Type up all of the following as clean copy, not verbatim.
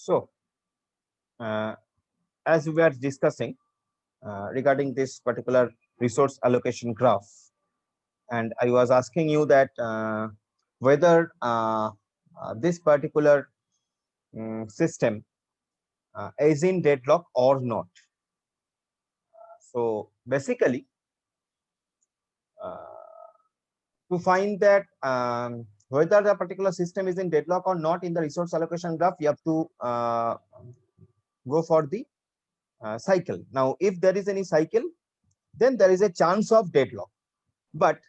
So, as we were discussing regarding this particular resource allocation graph, and I was asking you that whether this particular system is in deadlock or not. So basically, to find that whether the particular system is in deadlock or not in the resource allocation graph, you have to go for the cycle. Now, if there is any cycle, then there is a chance of deadlock. But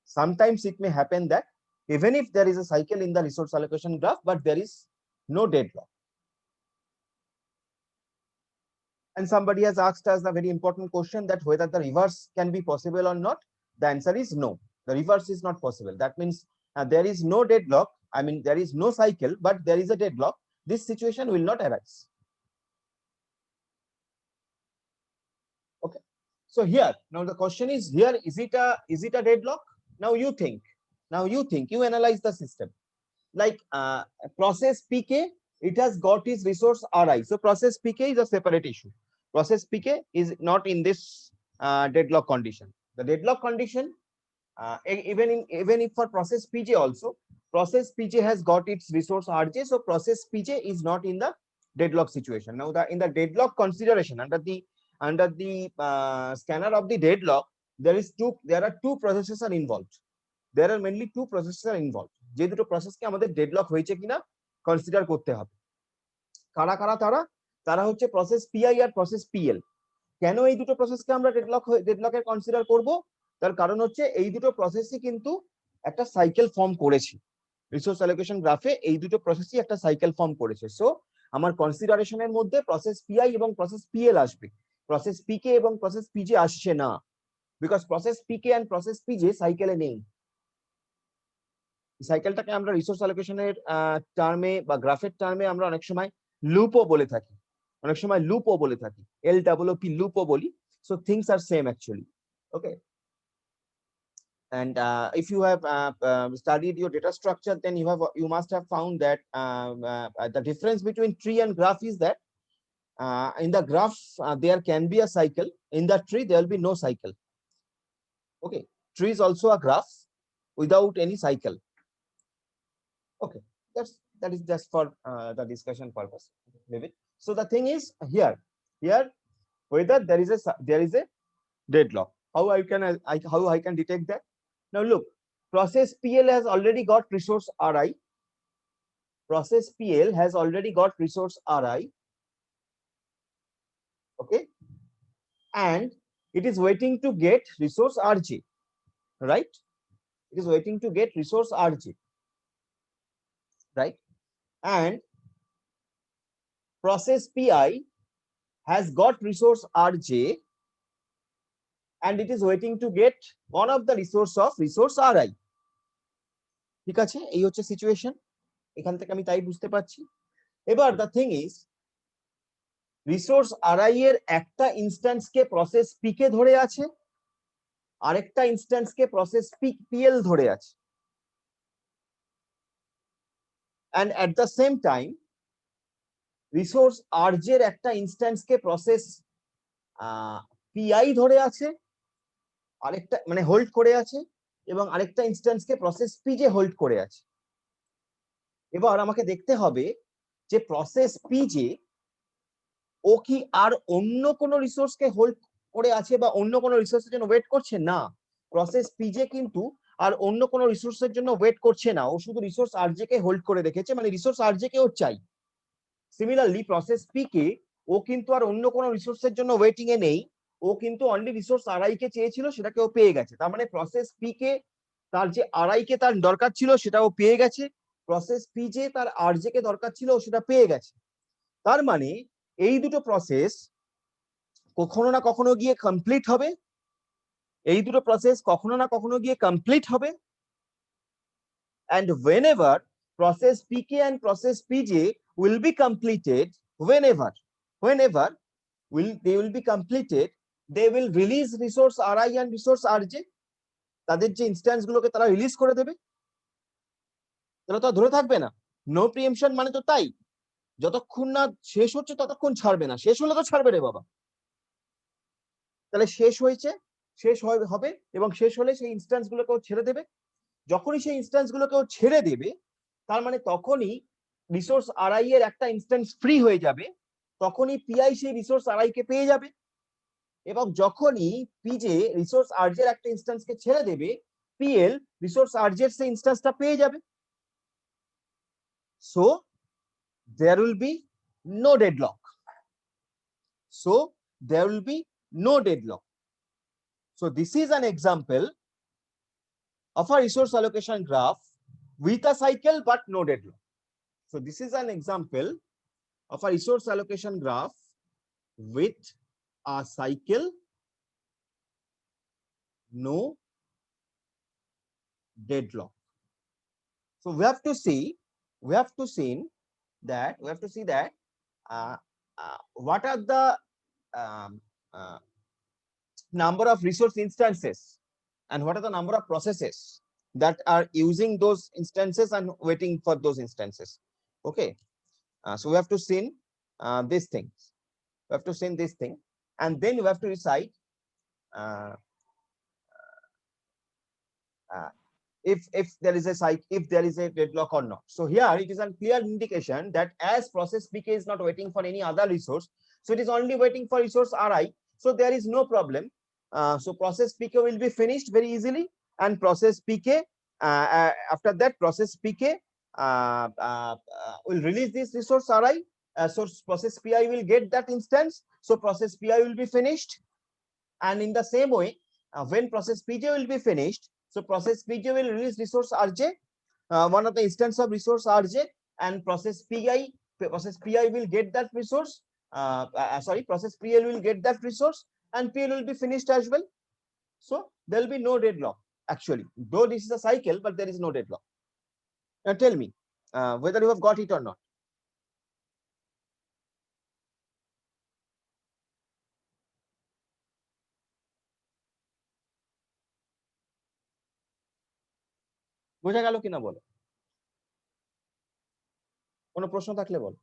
sometimes it may happen that even if there is a cycle in the resource allocation graph, but there is no deadlock. And somebody has asked us a very important question that whether the reverse can be possible or not. The answer is no. The reverse is not possible. That means there is no deadlock. I mean, there is no cycle, but there is a deadlock. This situation will not arise. Okay. So here, now the question is here, is it a deadlock? Now you think, you analyze the system. Like process PK, it has got its resource Ri. So process PK is a separate issue. Process PK is not in this deadlock condition. The deadlock condition, even if for process PJ also, process PJ has got its resource Rj. So process PJ is not in the deadlock situation. Now in the deadlock consideration, under the scanner of the deadlock, there are two processes are involved. There are mainly two processes are involved. যে দুটো প্রসেসকে আমাদের deadlock হয়েছে কিনা consider করতে হবে। কারা কারা তারা হচ্ছে প্রসেস পিআই আর প্রসেস পিএল। কেন এই দুটো প্রসেসকে আমরা ডেডলকের কনসিডার করব? তার কারণ হচ্ছে এই দুটো প্রসেসই কিন্তু একটা সাইকেল ফর্ম করেছে। রিসোর্স অ্যালোকেশন গ্রাফে এই দুটো প্রসেসই একটা সাইকেল ফর্ম করেছে। সো আমার কনসিডারেশনের মধ্যে প্রসেস পিআই এবং প্রসেস পিএল আসবে, প্রসেস পিকে এবং প্রসেস পিজে আসছে না, because process PK and process PJ সাইকেলে নেই। সাইকেলটাকে আমরা রিসোর্স অ্যালোকেশনের টার্মে বা গ্রাফের টার্মে আমরা অনেক সময় লুপও বলে থাকি, LWP লুপও বলি। So things are same actually. Okay, and if you have studied your data structure, then you must have found that the difference between tree and graph is that in the graph there can be a cycle, in the tree there will be no cycle. Okay, tree is also a graph without any cycle. Okay, that is just for the discussion purpose. Leave it. So the thing is here whether there is a deadlock. How I can detect that? Now look, process PL has already got resource Ri. Process PL has already got resource Ri. Okay, and it is waiting to get resource Rj. Right? It is waiting to get resource Rj. Right? And process PI has got resource Rj, and it is waiting to get one of the resource of resource Ri. ঠিক আছে, এই হচ্ছে situation. এখান থেকে আমি তাই বুঝতে পারছি। এবার the thing is, resource Ri এর একটা ইনস্ট্যান্স কে প্রসেস P কে ধরে আছে, আরেকটা ইনস্ট্যান্স কে প্রসেস PL ধরে আছে। and at the same time resource Rj এর একটা ইনস্ট্যান্স কে প্রসেস PI ধরে আছে, আরেকটা মানে হোল্ড করে আছে, এবং আরেকটা ইনস্ট্যান্স কে প্রসেস PJ হোল্ড করে আছে। এবার আমাকে দেখতে হবে যে প্রসেস PJ ও কি আর অন্য কোনো রিসোর্সকে হোল্ড করে আছে বা অন্য কোনো রিসোর্সের জন্য ওয়েট করছে? না, প্রসেস PJ কিন্তু আর অন্য কোনো রিসোর্সের জন্য ওয়েট করছে না, ও শুধু রিসোর্স Rj কে হোল্ড করে রেখেছে, মানে রিসোর্স Rj কে ও চাই। সিমিলারলি প্রসেস PK ও কিন্তু আর অন্য কোনো রিসোর্সের জন্য ওয়েটিং এ নেই, ও কিন্তু অনলি রিসোর্স Ri কে চেয়েছিল, সেটাকে ও পেয়ে গেছে। তার মানে প্রসেস PK তার যে Ri কে তার দরকার ছিল সেটাও পেয়ে গেছে, প্রসেস PJ তার Rj কে দরকার ছিল সেটা পেয়ে গেছে। তার মানে এই দুটো প্রসেস কখনো না কখনো গিয়ে কমপ্লিট হবে, এই দুটো প্রসেস কখনো না কখনো গিয়ে কমপ্লিট হবে। and whenever process PK and process PJ will be completed, whenever they will be completed, they will release resource Ri and resource Rj. তাদের যে ইনস্ট্যান্স গুলোকে তারা রিলিজ করে দেবে, তারা তো ধরে থাকবে না। নো প্রিএমশন মানে তো তাই, যতক্ষণ না শেষ হচ্ছে ততক্ষণ ছাড়বে না, শেষ হলে তো ছাড়বে রে বাবা। তাহলে শেষ হয়েছে, শেষ হবে এবং শেষ হলে সেই ইনস্ট্যান্স গুলোকেও ছেড়ে দেবে। যখনই সেই ইনস্ট্যান্স গুলোকেও ছেড়ে দেবে, তার মানে তখনই রিসোর্স আরআই এর একটা ইনস্ট্যান্স ফ্রি হয়ে যাবে, তখনই পিআই সেই রিসোর্স আরআই কে পেয়ে যাবে। এবং যখনই পিজে রিসোর্স আরজে এর একটা ইনস্ট্যান্সকে ছেড়ে দেবে, পিএল রিসোর্স আরজে এর সেই ইনস্ট্যান্সটা পেয়ে যাবে। So there will be no deadlock. So there will be no deadlock. So this is an example of a resource allocation graph with a cycle but no deadlock. So this is an example of a resource allocation graph with a cycle, no deadlock. So we have to see that what are the um, uh, number of resource instances and what are the number of processes that are using those instances and waiting for those instances. Okay, so we have to see these things. We have to see this thing, and then we have to decide if there is a deadlock or not. So here it is a clear indication that as process pk is not waiting for any other resource, so it is only waiting for resource ri, so there is no problem. So process pk will be finished very easily, and process pk after that process pk will release this resource ri, so process pi will get that instance, so process pi will be finished. And in the same way, when process pj will be finished, so process pj will release resource rj, one of the instance of resource rj, and process pi will get that resource, process pl will get that resource, and pl will be finished as well. So there will be no deadlock actually, though this is a cycle, but there is no deadlock. Now tell me whether you have got it or not. বোঝা গেল কিনা বলো, কোনো প্রশ্ন থাকলে বলো।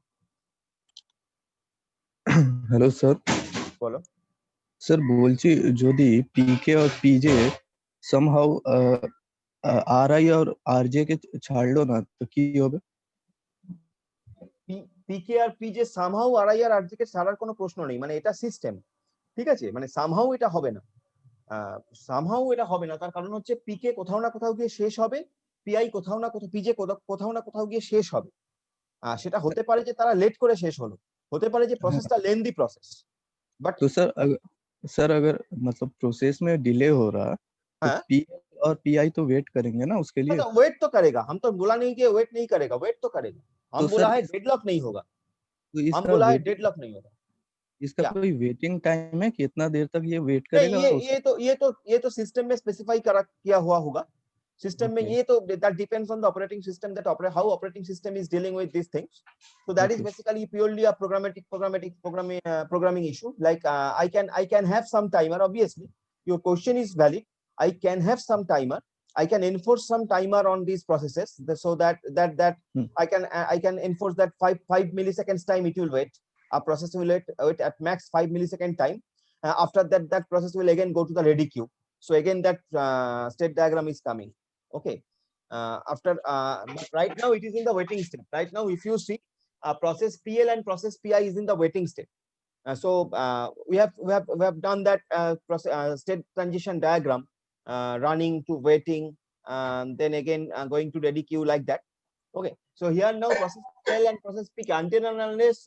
Hello sir. বলো। Sir বলছি যদি পিকে और पीजे somehow আরআই और আরজে কে ছাড়লো না তো কি হবে? পিকে আর পিজে সামহাউ আরআই আর আরজে কে ছাড়ার কোনো প্রশ্ন নেই, মানে এটা সিস্টেম, ঠিক আছে, মানে সামহাউ এটা হবে না, তার কারণ হচ্ছে পিকে কোথাও না কোথাও গিয়ে শেষ হবে, পিআই কোথাও না কোথাও, পিজে কোথাও না কোথাও গিয়ে শেষ হবে। সেটা হতে পারে যে তারা লেট করে শেষ হলো, হতে পারে যে প্রসেসটা লেন্দি प्रॉसेस, बट तो सर अगर मतलब प्रोसेस में डिले हो रहा तो पी और पीआई तो वेट करेंगे ना उसके लिए। तो वेट तो करेगा, हम तो बोला नहीं कि वेट नहीं करेगा, वेट तो करेगा। हम तो बोला सर है डेडलॉक नहीं होगा, तो हम इसका बोला है वेट डेडलॉक नहीं होगा। इसका क्या कोई वेटिंग टाइम है कि इतना देर तक ये वेट नहीं, करेगा? ये तो सिस्टम में स्पेसिफाई किया हुआ होगा सिस्टम में, Okay. ये तो that depends on the operating system, that how operating system is dealing with these things. So that is Okay. basically purely a programming issue. Like I can have some timer. Obviously your question is valid. I can have some timer, I can enforce some timer on these processes, so that I can enforce that 5 milliseconds time it will wait. A process will wait at max 5 millisecond time. After that, that process will again go to the ready queue. So again that state diagram is coming. Okay, but right now it is in the waiting state. Right now if you see, process pl and process pi is in the waiting state. So we have done that state transition diagram, running to waiting, then again going to ready queue, like that. Okay, so here now process pl and process pi, until and unless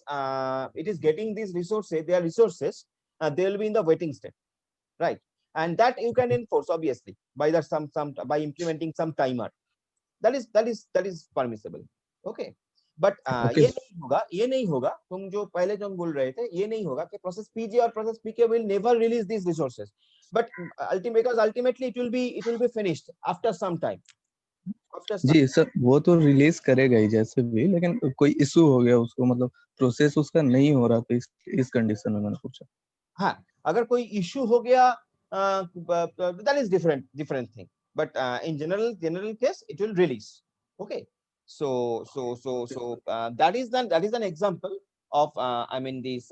it is getting these resources, their resources, they will be in the waiting state, right? And that you can enforce obviously by the by implementing some timer. That is permissible. Okay, but Okay. ये नहीं होगा तुम जो पहले जो बोल रहे थे, ये नहीं होगा कि प्रोसेस पीजे और process PK will never release these resources, but ultimately it will be finished after some time. Ji sir वो तो रिलीज करेगा ही जैसे भी, लेकिन कोई इशू हो गया उसको, मतलब प्रोसेस उसका नहीं हो रहा, तो इस कंडीशन में मैंने पूछा। हाँ, अगर कोई इशू हो गया that is different thing, but in general case it will release. Okay, That is an example of I mean this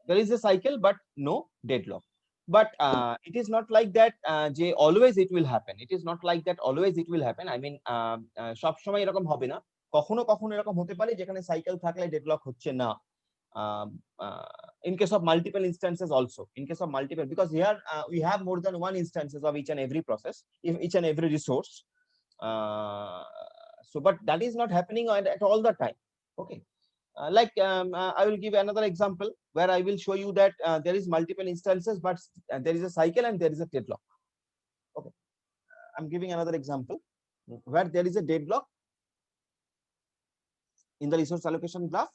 there is a cycle but no deadlock. But it is not like that যে always it will happen. It is not like that always it will happen. I mean সব সময় এরকম হবে না, কখনো কখনো এরকম হতে পারে যেখানে সাইকেল থাকলে ডেডলক হচ্ছে না। In case of multiple instances also, in case of multiple, because here we have more than one instances of each and every process, each and every resource. So but that is not happening at all the time. Okay. I will give another example where I will show you that there is multiple instances, but there is a cycle and there is a deadlock. Okay, I'm giving another example where there is a deadlock in the resource allocation graph,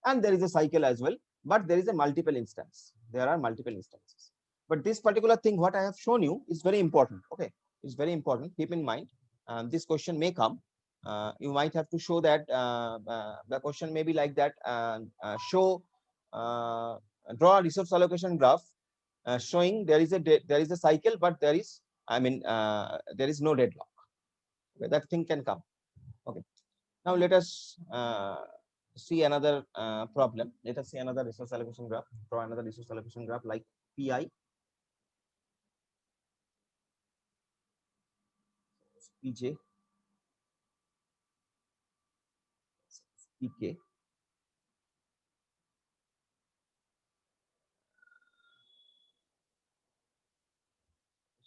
and there is a cycle as well, but there is a multiple instance. There are multiple instances. But this particular thing, what I have shown you, is very important. Okay, it's very important. Keep in mind, this question may come. You might have to show that the question may be like that. Draw a resource allocation graph showing there is a cycle, but there is there is no deadlock. Okay, that thing can come. Okay. Now let us see another problem. Let us see another resource allocation graph. Draw another resource allocation graph like PI, PJ, PK.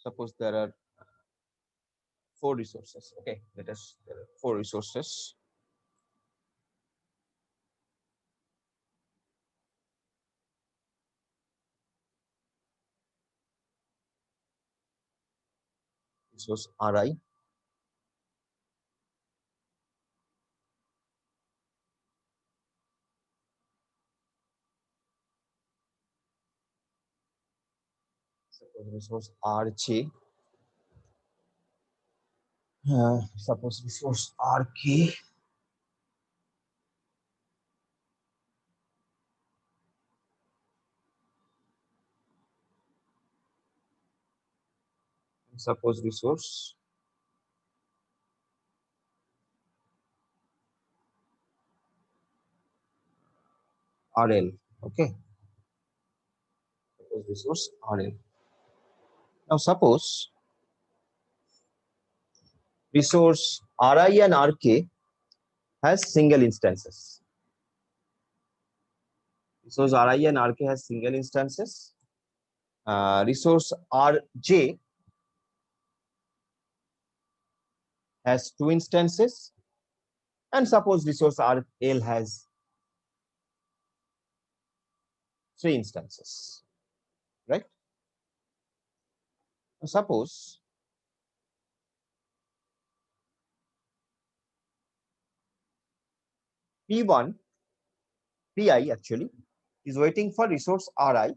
Suppose there are 4 resources. Okay, there are 4 resources. Resource Ri, suppose resource Rj, suppose resource Rk, suppose resource RL. Okay, suppose resource RL. Now suppose resource Ri and Rk has single instances. Resource Ri and Rk has single instances. Resource Rj has 2 instances, and suppose resource RL has 3 instances, right? Suppose P1, Pi actually is waiting for resource Ri,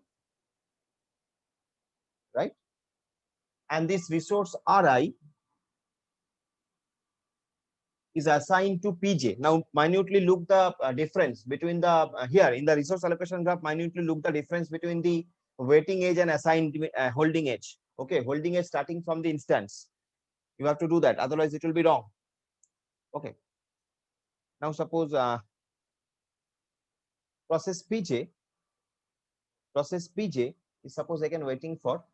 right? And this resource Ri is assigned to Pj. Now, minutely look the difference between the here in the resource allocation graph. Minutely look the difference between the waiting age and assigned holding age. Okay, holding age starting from the instance. You have to do that, otherwise it will be wrong. Okay. Now suppose process Pj is suppose again waiting for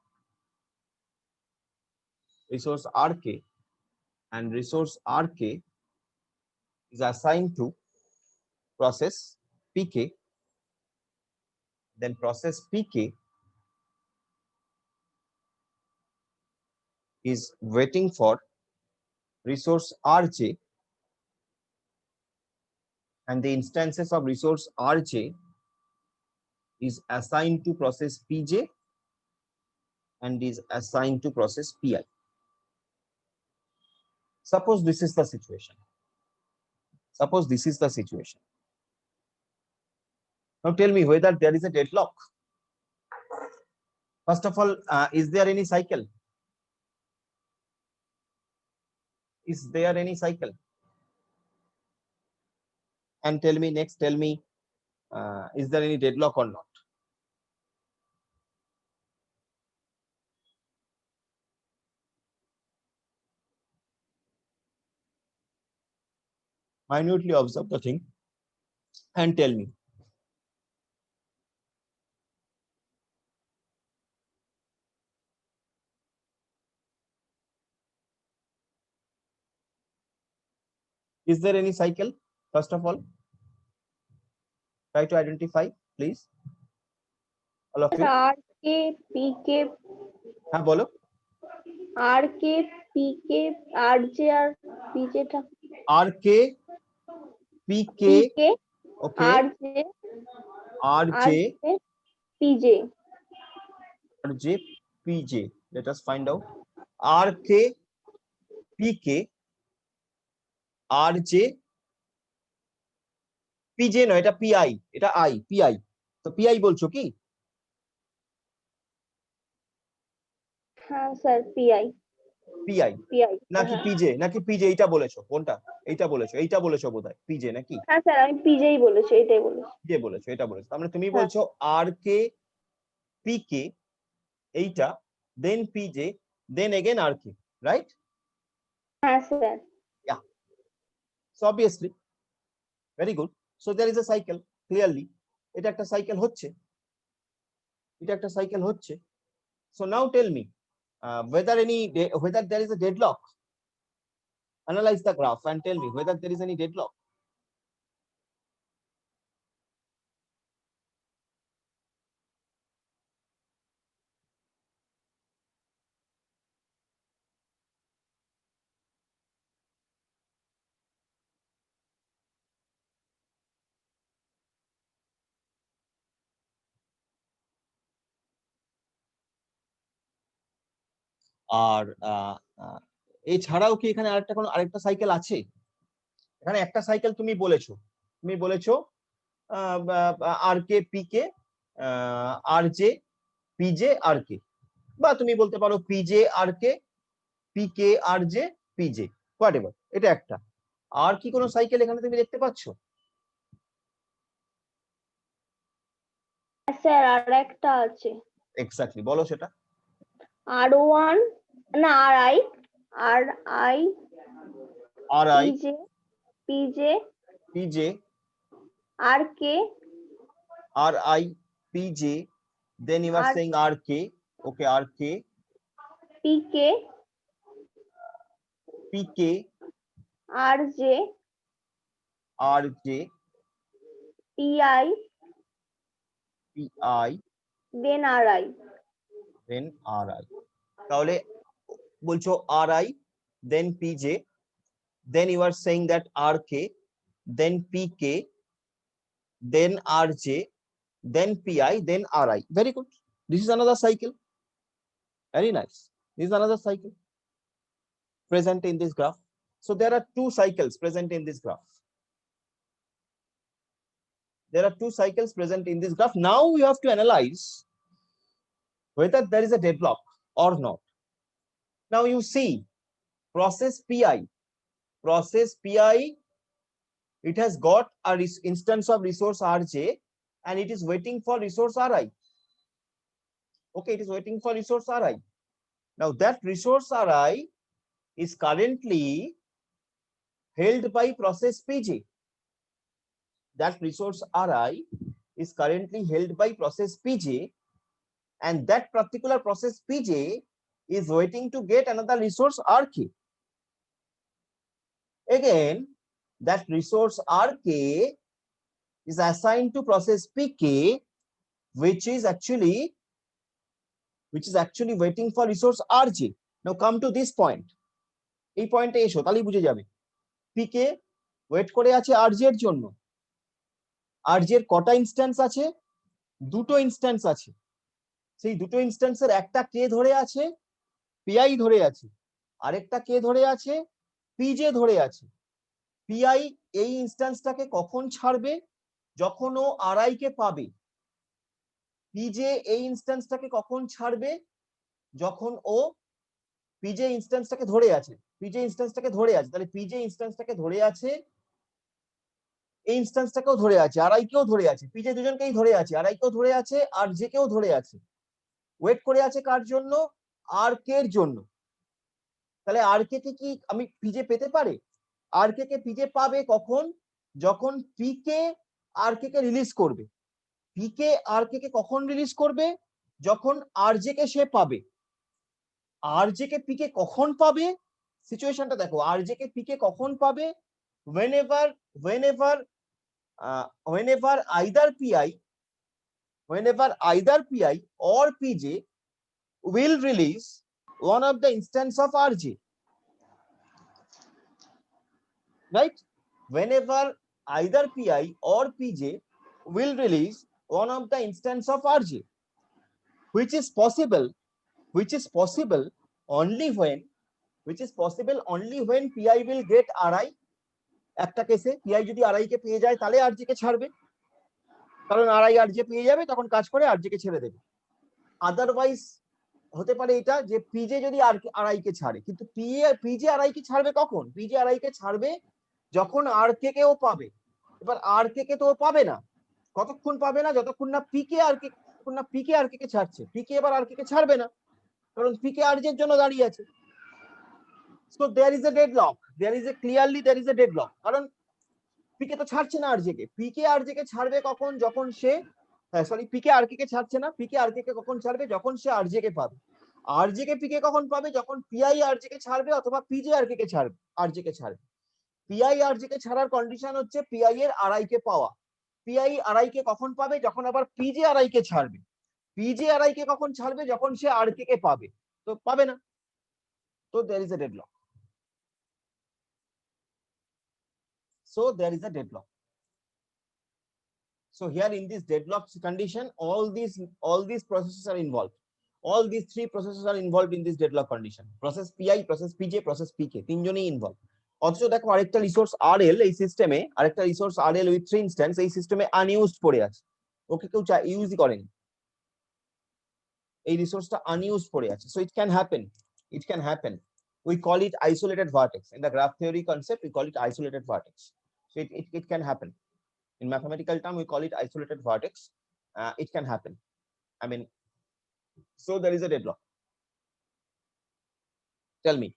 resource Rk, and resource Rk is assigned to process Pk. Then process Pk is waiting for resource Rj, and the instances of resource Rj is assigned to process Pj and is assigned to process Pi. Suppose this is the situation. Suppose this is the situation. Now tell me whether there is a deadlock. First of all, is there any cycle? Is there any cycle? And tell me next, tell me, is there any deadlock or not? minutely observe the thing and tell me. Is there any cycle? First of all, try to identify, please. All of you. R K P K हाँ बोलो. R K P K R J আর P J টা RK, P PK, K okay, R J RJ, P J. RJ, PJ. Let us find out. RK, PK, RJ, PJ নয়, এটা PI, এটা I, PI. তো PI বলছো কি? হ্যাঁ sir PI PI নাকি হ্যাঁ PJ নাকি PJ, এইটা বলেছো কোনটা? এইটা বলেছো বোধহয়, PJ নাকি হ্যাঁ স্যার আমি PJ ই বলেছি, এটাই বলেছি। PJ বলেছো, এটা বলেছো। তার মানে তুমি হ্যাঁ। বলছো RK, PK, এইটা, then PJ, then again RK, right? হ্যাঁ sir. Yeah. So obviously, very good. So there is a cycle, clearly. এটা একটা সাইকেল হচ্ছে, এটা একটা সাইকেল হচ্ছে। So now tell me, whether there is a deadlock. Analyze the graph and tell me whether there is any deadlock. আর এছাড়াও কি এখানে আরেকটা সাইকেল আছে? এখানে একটা সাইকেল তুমি বলেছো R K P K, R J, PJ, R K, বা তুমি বলতে পারো PJ R K, P K R J, PJ, whatever, এটা একটা। আর কি কোনো সাইকেল এখানে তুমি দেখতে পাচ্ছ? স্যার আর একটা আছে। এক্স্যাক্টলি, বলো সেটা। R1 না RI RI R I, PJ PJ, RK R I, PJ, then you are saying RK, okay, RK, PK PK, RJ RJ, PI PI, then RI. then RI. তাহলে বলছো RI, then PJ, then you are saying that RK, then PK, then RJ, then PI, then RI. Very good. This is another cycle. Very nice. This is another cycle present in this graph. So there are two cycles present in this graph. There are two cycles present in this graph. Now we have to analyze whether there is a deadlock or not. Now you see process PI. Process PI, it has got a instance of resource RJ and it is waiting for resource RI. Okay, it is waiting for resource RI. Now that resource RI is currently held by process PJ. That resource RI is currently held by process PJ, and that particular process PJ is waiting to get another resource RK. Again, that resource RK is assigned to process PK, which is actually waiting for resource RJ. Now come to this point. এই পয়েন্টে এসো, তাহলেই বুঝে যাবে। PK wait করে আছে RJ এর জন্য। RJ এর কটা ইনস্ট্যান্স আছে? দুটো ইনস্ট্যান্স আছে। সেই দুটো ইনস্ট্যান্সের একটা কে ধরে আছে, PI ধরে আছে, আরেকটা কে ধরে আছে, PJ ধরে আছে। PI এই ইনস্ট্যান্সটাকে কখন ছাড়বে? যখন ও RI কে পাবে। PJ এই ইনস্ট্যান্সটাকে কখন ছাড়বে? যখন ও PJ ইনস্ট্যান্সটাকে ধরে আছে। PJ ইনস্ট্যান্সটাকে ধরে আছে, তাহলে PJ ইনস্ট্যান্সটাকে ধরে আছে, এই ইনস্ট্যান্সটাকেও ধরে আছে, RI কেও ধরে আছে, PJ দুজনকেই ধরে আছে, RI কেও ধরে আছে, আর RJ কেও ধরে আছে। ওয়েট করে আছে কার জন্য? RK এর জন্য। তাহলে RK কে কি আমি PJ পেতে পারে? আরকে কে পিজে পাবে কখন? যখন পিকে আরকে কে রিলিজ করবে। পিকে আরকে কে কখন রিলিজ করবে? যখন আরজে কে সে পাবে। আরজে কে পিকে কখন পাবে? সিচুয়েশনটা দেখো, আরজে কে পিকে কখন পাবে? whenever whenever whenever either pi or pj will release one of the instance of rj, right? Whenever either pi or pj will release one of the instance of rj, which is possible only when pi will get ri. একটা কেসে PI যদি RI কে পেয়ে যায় তাহলে আরজি কে ছাড়বে, কারণ RI RJ পেয়ে যাবে তখন কাজ করে আরজি কে ছেড়ে দেবে। আদারওয়াইজ হতে পারে এটা যে পিজে যদি আরআই কে ছাড়ে, কিন্তু পিজে আরআই কে ছাড়বে কখন? পিজে আরআই কে ছাড়বে যখন আরকে কেও পাবে। এবার আরকে কে তো পাবে না, কতক্ষণ পাবে না? যতক্ষণ না পিকে আরকে কে ছাড়ছে। পিকে এবার আরকে কে ছাড়বে না, কারণ পিকে আরজের জন্য দাঁড়িয়ে আছে। So there is a deadlock, there is a deadlock, কারণ পিকে তো ছাড়ছে না আরজে কে। পিকে আরজে কে ছাড়বে কখন? যখন সে পিকে আরকে কে ছাড়ছে না, পিকে আরকে কে কখন ছাড়বে? যখন সে আরজে কে পাবে। আরজে কে পিকে কখন পাবে? যখন পিআই আরজে কে ছাড়বে অথবা পিজে আরকে কে ছাড়বে, আরজে কে ছাড়বে। পিআই আরজে কে ছাড়ার কন্ডিশন হচ্ছে পিআই এর আরআই কে পাওয়া। পিআই আরআই কে কখন পাবে? যখন আবার পিজে আরআই কে ছাড়বে। পিজে আরআই কে কখন ছাড়বে? যখন সে আরকে কে পাবে। তো পাবে না, তো there is a deadlock. So there is a deadlock. So here in this deadlock condition, all these processes are involved. All these three processes are involved in this deadlock condition. Process PI, process PJ, process PK, তিনজনই involve. অথচ দেখো আরেকটা resource RL এই সিস্টেমে, আরেকটা resource RL with 3 instance এই সিস্টেমে unused পড়ে আছে। ওকে কেউ ইউজই করেনি, এই রিসোর্সটা আনইউজড পড়ে আছে। So it can happen. We call it isolated vertex. In the graph theory concept, we call it isolated vertex. So it can happen. In mathematical term, we call it isolated vertex. It can happen. I mean, so there is a deadlock. Tell me.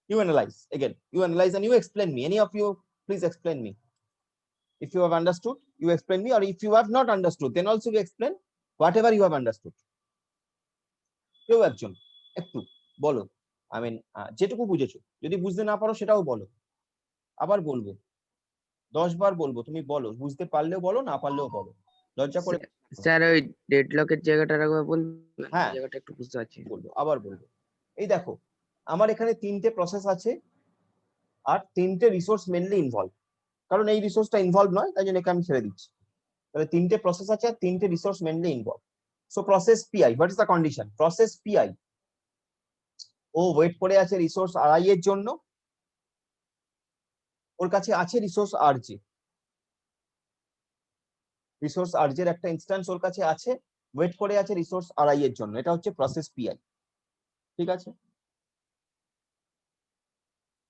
You analyze again. You analyze and you explain me. Any of you, please explain me. If you have understood, you explain me. Or if you have not understood, then also you explain whatever you have understood. কেউ একজন একটু বলো। I mean, যেটুকু বুঝেছো। যদি বুঝতে না পারো সেটাও বলো। আবার বলবো, 10 বার বলবো, তুমি বলো। বুঝতে পারলেও বলো, না পারলেও বলো, লজ্জা করে। স্যার ওই ডেডলকের জায়গাটা একবার বলবেন? হ্যাঁ, জায়গাটা একটু বুঝতে পারছি। বলবো, আবার বলবো। এই দেখো আমার এখানে 3টে প্রসেস আছে আর 3টে রিসোর্স মেনলি ইনভলভ। কারণ এই রিসোর্সটা ইনভলভ নয়, তাই জন্য আমি ছেড়ে দিচ্ছি। তাহলে 3টে প্রসেস আছে আর 3টে resource mainly involve. So process PI, what is the condition? Process PI ও ওয়েট করে আছে রিসোর্স আরআই এর জন্য। ওর কাছে আছে রিসোর্স আরজে। রিসোর্স আরজে এর একটা ইনস্ট্যান্স ওর কাছে আছে, ওয়েট করে আছে রিসোর্স আরআই এর জন্য। এটা হচ্ছে প্রসেস পিআই। ঠিক আছে?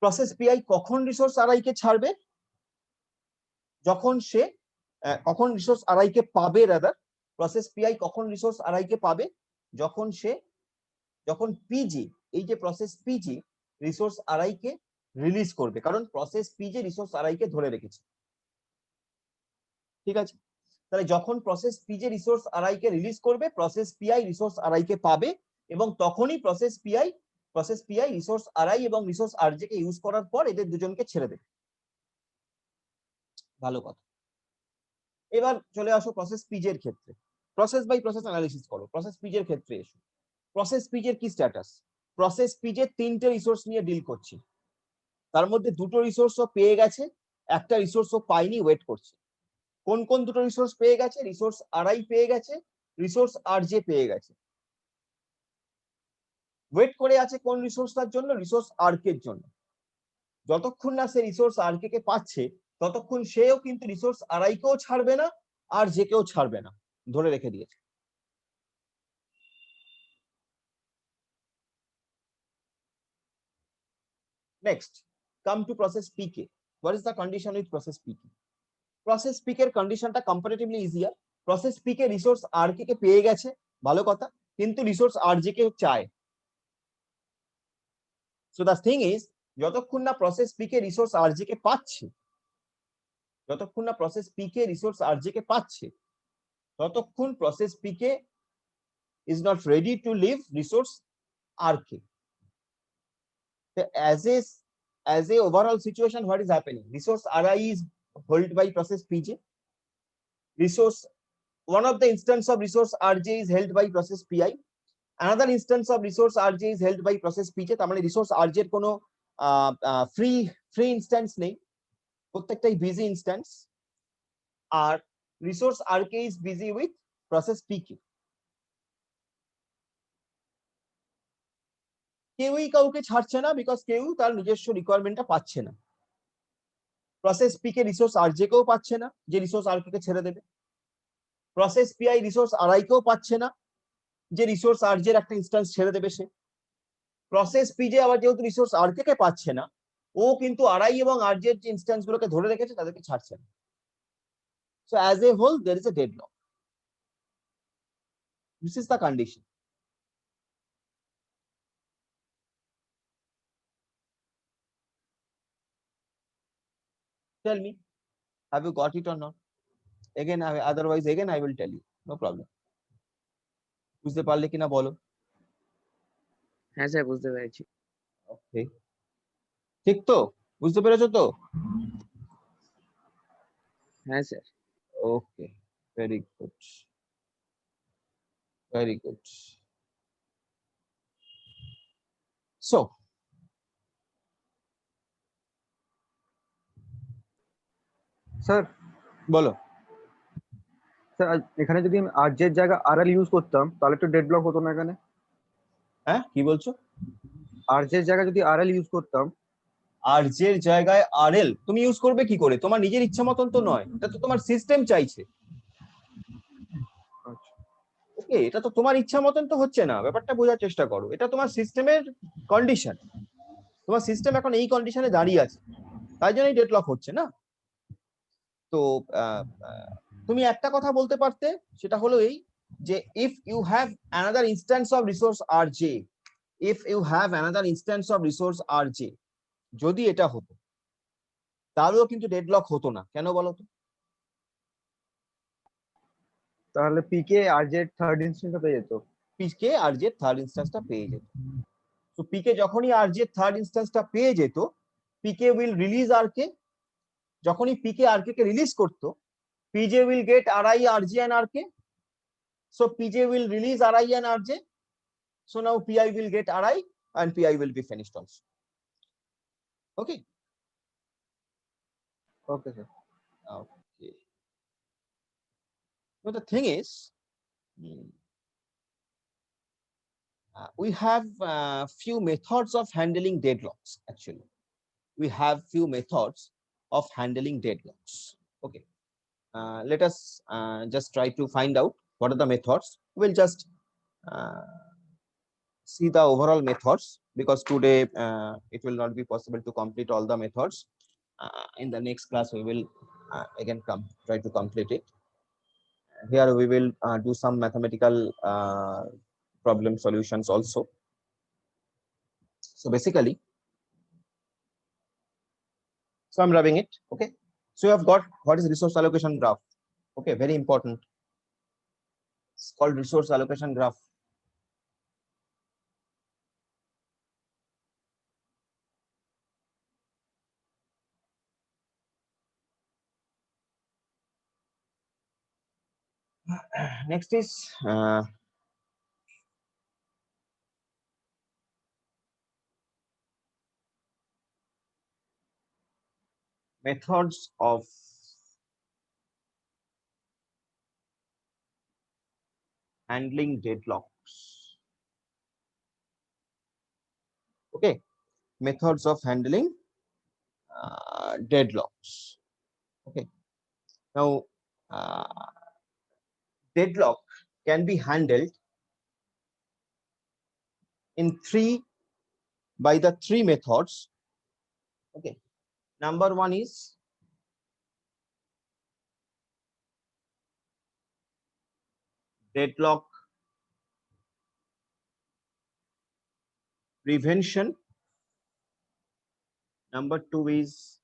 প্রসেস পিআই কখন রিসোর্স আরআই কে ছাড়বে? যখন সে কখন রিসোর্স আরআই কে পাবে, রাদার প্রসেস পিআই কখন রিসোর্স আরআই কে পাবে? যখন পিজি, এই যে প্রসেস পিজি রিসোর্স আরআই কে রিলিজ করবে, কারণ প্রসেস পিজি রিসোর্স আরআই কে ধরে রেখেছে। ঠিক আছে? তাহলে যখন প্রসেস পিজি রিসোর্স আরআই কে রিলিজ করবে, প্রসেস পিআই রিসোর্স আরআই কে পাবে এবং তখনই প্রসেস পিআই রিসোর্স আরআই এবং রিসোর্স আরজে কে ইউজ করার পর এদের দুজনকে ছেড়ে দেবে। ভালো কথা। এবার চলে আসো প্রসেস পিজি এর ক্ষেত্রে। প্রসেস বাই প্রসেস অ্যানালিসিস করো। প্রসেস পিজি এর ক্ষেত্রে এসো। প্রসেস পিজি এর কি স্ট্যাটাস? প্রসেস পিজি 3টে রিসোর্স নিয়ে ডিল করছে, তার মধ্যে 2টো রিসোর্সও পেয়ে গেছে, একটা রিসোর্সও পাইনি, ওয়েট করছে। কোন কোন 2টো রিসোর্স পেয়ে গেছে? রিসোর্স আরআই পেয়ে গেছে, রিসোর্স আরজে পেয়ে গেছে। ওয়েট করে আছে কোন রিসোর্সটার জন্য? রিসোর্স আরকে এর জন্য। যতক্ষণ না সে রিসোর্স আরকে কে পাচ্ছে ততক্ষণ সেও কিন্তু রিসোর্স আরআই কেও ছাড়বে না, আর যে কেও ছাড়বে না, ধরে রেখে দিয়েছে। Next come to process P K. What is the condition with process P K? Process P K এর কন্ডিশনটা comparatively easier. Process P K resource R K কে পেয়ে গেছে, ভালো কথা, কিন্তু রিসোর্স আরজে কে চায়। So the thing is, যতক্ষণ না process P K resource R J কে পাচ্ছে, যতক্ষণ না process P K resource R J কে পাচ্ছে, ততক্ষণ process P K is not ready to leave resource rk. As a overall situation, what is happening? Resource ri is held by process pj. Resource, one of the instance of resource rj is held by process pi. Another instance of resource rj is held by process pj. তার মানে resource rj এর কোনো free instance নেই, প্রত্যেকটাই busy instance, R resource rk is busy with process pk. কেউই কাউকে ছাড়ছে না, বিকজ কেউ তার নিজস্ব রিকোয়ারমেন্টটা পাচ্ছে না। Process P K resource RJ কেও পাচ্ছে না, যে রিসোর্স আরকে কে ছেড়ে দেবে। প্রসেস পিআই রিসোর্স আরআই কেও পাচ্ছে না, যে রিসোর্স আরজে এর একটা ইনস্ট্যান্স ছেড়ে দেবে সে। প্রসেস পিজে আবার যেহেতু রিসোর্স আরকে কে পাচ্ছে না, ও কিন্তু আরআই এবং আরজে এর যে ইনস্ট্যান্স গুলোকে ধরে রেখেছে তাদেরকে ছাড়ছে না। So as a whole there is a deadlock. This is the condition. Tell me, have you got it or not? Again, otherwise again I will tell you, no problem. বুঝতে পারলে কিনা বলো। হ্যাঁ স্যার বুঝতে পেরেছি। ওকে, ঠিক তো? বুঝতে পেরেছো তো? হ্যাঁ sir. Okay, very good, very good. So sir বলো। স্যার এখানে যদি আমি আর এর জায়গা আরএল ইউজ করতাম তাহলে তো ডেড ব্লক হতো না এখানে। হ্যাঁ, কি বলছো? আর এর জায়গায় যদি আরএল ইউজ করতাম, আরজে এর জায়গায় আরএল তুমি ইউজ করবে কি করে? তোমার নিজের ইচ্ছা মতন তো নয়, এটা তো তোমার সিস্টেম চাইছে। ওকে, এটা তো তোমার ইচ্ছা মতন তো হচ্ছে না, ব্যাপারটা বোঝার চেষ্টা করো। এটা তোমার সিস্টেমের কন্ডিশন, তোমার সিস্টেম এখন এই কন্ডিশনে দাঁড়িয়ে আছে, তাই জন্যই ডেডলক হচ্ছে না। তো তুমি একটা কথা বলতে পারতে, সেটা হলো এই যে if you have another instance of resource RJ, if you have another instance of resource RJ, যদি এটা হতো তাহলেও কিন্তু ডেডলক হতো না। কেন বলো তো? তাহলে পিকে আর এর থার্ড ইনস্ট্যান্সটা পেয়ে যেত। পিকে আরজে থার্ড ইনস্ট্যান্সটা পেয়ে যেত। তো পিকে যখনই আরজে থার্ড ইনস্ট্যান্সটা পেয়ে যেত, পিকে উইল রিলিজ আরকে। যখনই পিকে আরকে কে রিলিজ করতো, P J will get R I R J and R K. So P J will release R I and R J. So now P I will get R I and pi will be finished also. Okay. Okay sir. Okay. But the thing is, we have few methods of handling deadlocks. Actually, we have few methods of handling deadlocks. Okay. Let us just try to find out what are the methods. We'll just see the overall methods, because today it will not be possible to complete all the methods. In the next class we will again try to complete it. Here we will do some mathematical problem solutions also. So basically, so I'm rubbing it. Okay, so you have got what is resource allocation graph. Okay, very important. It's called resource allocation graph. Next is methods of handling deadlocks. Okay, methods of handling deadlocks. Okay, now deadlock can be handled in by the three methods. Okay, number one is deadlock prevention. Number 2 is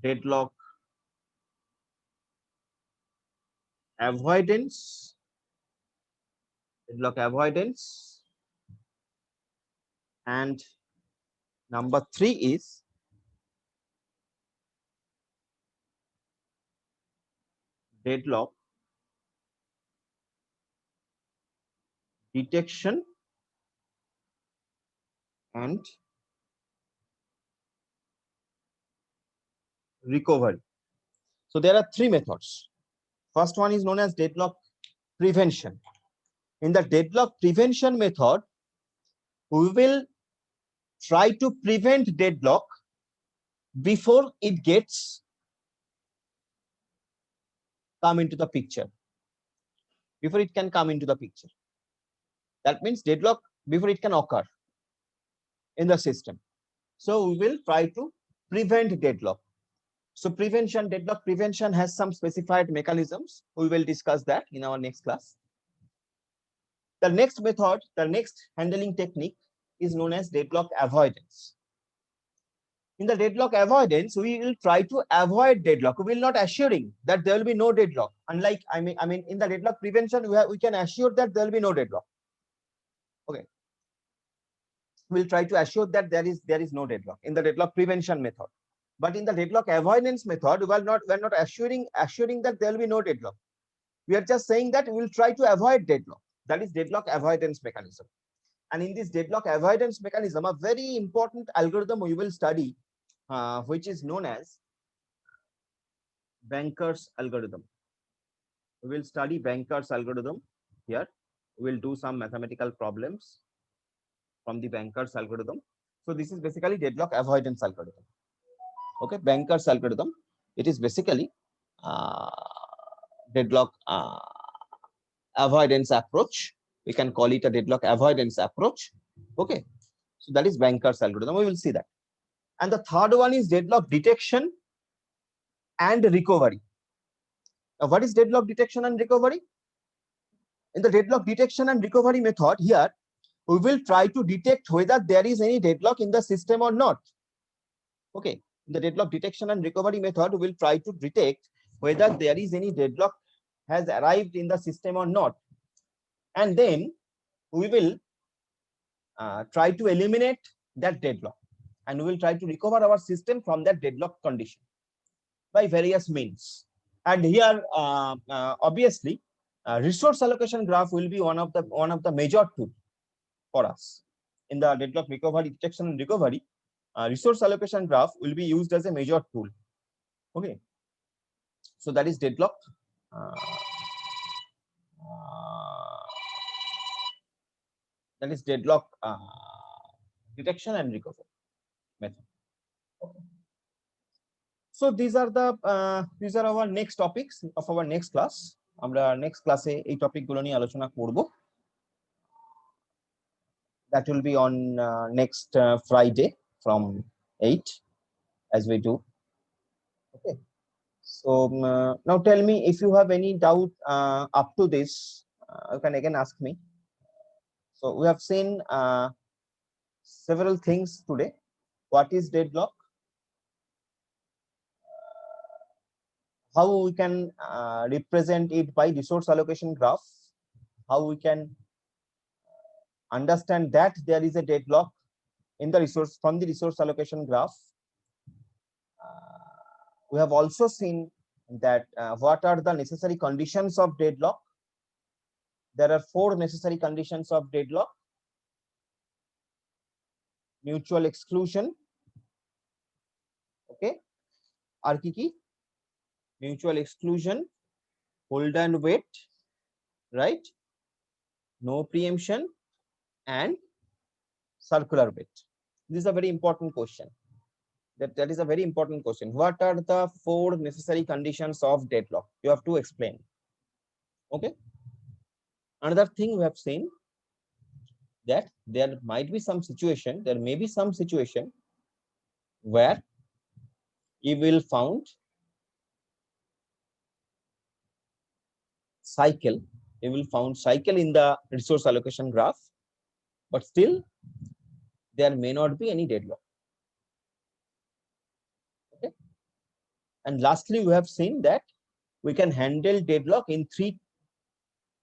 deadlock avoidance. Deadlock avoidance. And number 3 is deadlock detection and recovery. So there are 3 methods. First one is known as deadlock prevention. In the deadlock prevention method, we will try to prevent deadlock before it gets come into the picture. Before it can come into the picture. That means deadlock before it can occur in the system. So we will try to prevent deadlock. So deadlock prevention has some specified mechanisms. We will discuss that in our next class. The next method, the next handling technique is known as deadlock avoidance. In the deadlock avoidance, we will try to avoid deadlock. We will not assuring that there will be no deadlock. Unlike, I mean, in the deadlock prevention, we can assure that there will be no deadlock. Okay. We'll try to assure that there is no deadlock in the deadlock prevention method. But in the deadlock avoidance method, we're not assuring that there will be no deadlock. We are just saying that we will try to avoid deadlock. That is deadlock avoidance mechanism. And in this deadlock avoidance mechanism, a very important algorithm we will study, which is known as Banker's algorithm. We will study Banker's algorithm here. We will do some mathematical problems from the Banker's algorithm. So this is basically deadlock avoidance algorithm. Okay, Banker's algorithm. It is basically deadlock avoidance approach. We can call it a deadlock avoidance approach. Okay, so that is Banker's algorithm. We will see that. And the third one is deadlock detection and recovery. Now, what is deadlock detection and recovery? In the deadlock detection and recovery method, here we will try to detect whether there is any deadlock in the system or not. Okay, in the deadlock detection and recovery method, we will try to detect whether there is any deadlock has arrived in the system or not. And then we will try to eliminate that deadlock, and we will try to recover our system from that deadlock condition by various means. And here, obviously, resource allocation graph will be one of the major tools for us in the deadlock recovery, detection and recovery. Resource allocation graph will be used as a major tool. Okay, so that is deadlock detection and recovery method. Okay. So these are our next topics of our next class. আমরা next class এই topic গুলো নিয়ে আলোচনা করব. That will be on next Friday from 8 as we do. Okay. So now tell me if you have any doubt up to this, you can again ask me. So we have seen several things today. What is deadlock? How we can represent it by resource allocation graph, how we can understand that there is a deadlock in the resource from the resource allocation graph. We have also seen that what are the necessary conditions of deadlock. There are 4 necessary conditions of deadlock: mutual exclusion. Okay, আর কি mutual exclusion, hold and wait, right? No preemption and circular wait. This is a very important question. That is a very important question. What are the 4 necessary conditions of deadlock? You have to explain. Okay. Another thing we have seen that there might be some situation, there may be some situation where you will found cycle in the resource allocation graph, but still there may not be any deadlock. Okay. And lastly, we have seen that we can handle deadlock in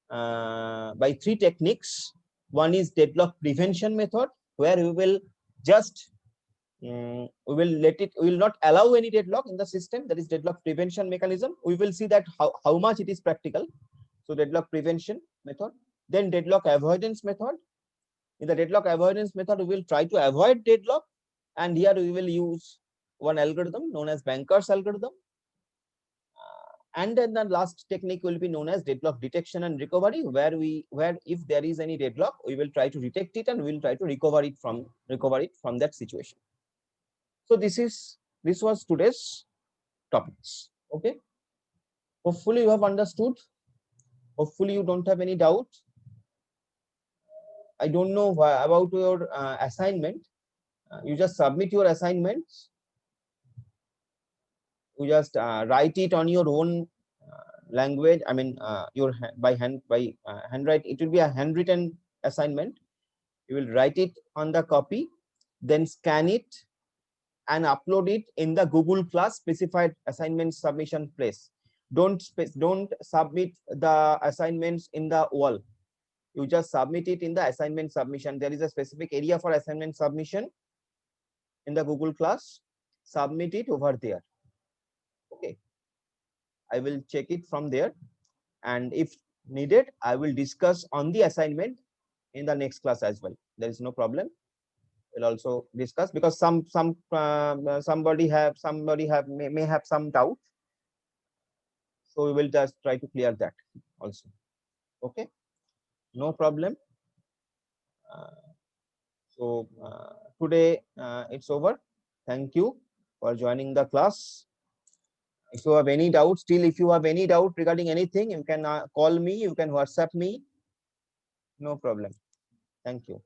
by three techniques. One is deadlock prevention method, where we will just we will not allow any deadlock in the system. That is deadlock prevention mechanism. We will see that how much it is practical. So deadlock prevention method. Then deadlock avoidance method. In the deadlock avoidance method, we will try to avoid deadlock, and here we will use one algorithm known as Banker's algorithm. And then the last technique will be known as deadlock detection and recovery, where if there is any deadlock, we will try to detect it and we will try to recover it from that situation. So this was today's topics. Okay. Hopefully you have understood. Hopefully you don't have any doubt. I don't know about your assignment. You just submit your assignments. You just write it on your own language. I mean, by handwrite. It will be a handwritten assignment. You will write it on the copy, then scan it and upload it in the Google Class specified assignment submission place. Don't submit the assignments in the wall. You just submit it in the assignment submission. There is a specific area for assignment submission in the Google Class. Submit it over there. Okay. I will check it from there, and if needed, I will discuss on the assignment in the next class as well. There is no problem. We'll also discuss, because somebody may have some doubt, so we will just try to clear that also. Okay, no problem. So today it's over. Thank you for joining the class. If you have any doubt, if you have any doubt regarding anything, you can call me, you can WhatsApp me. No problem. Thank you.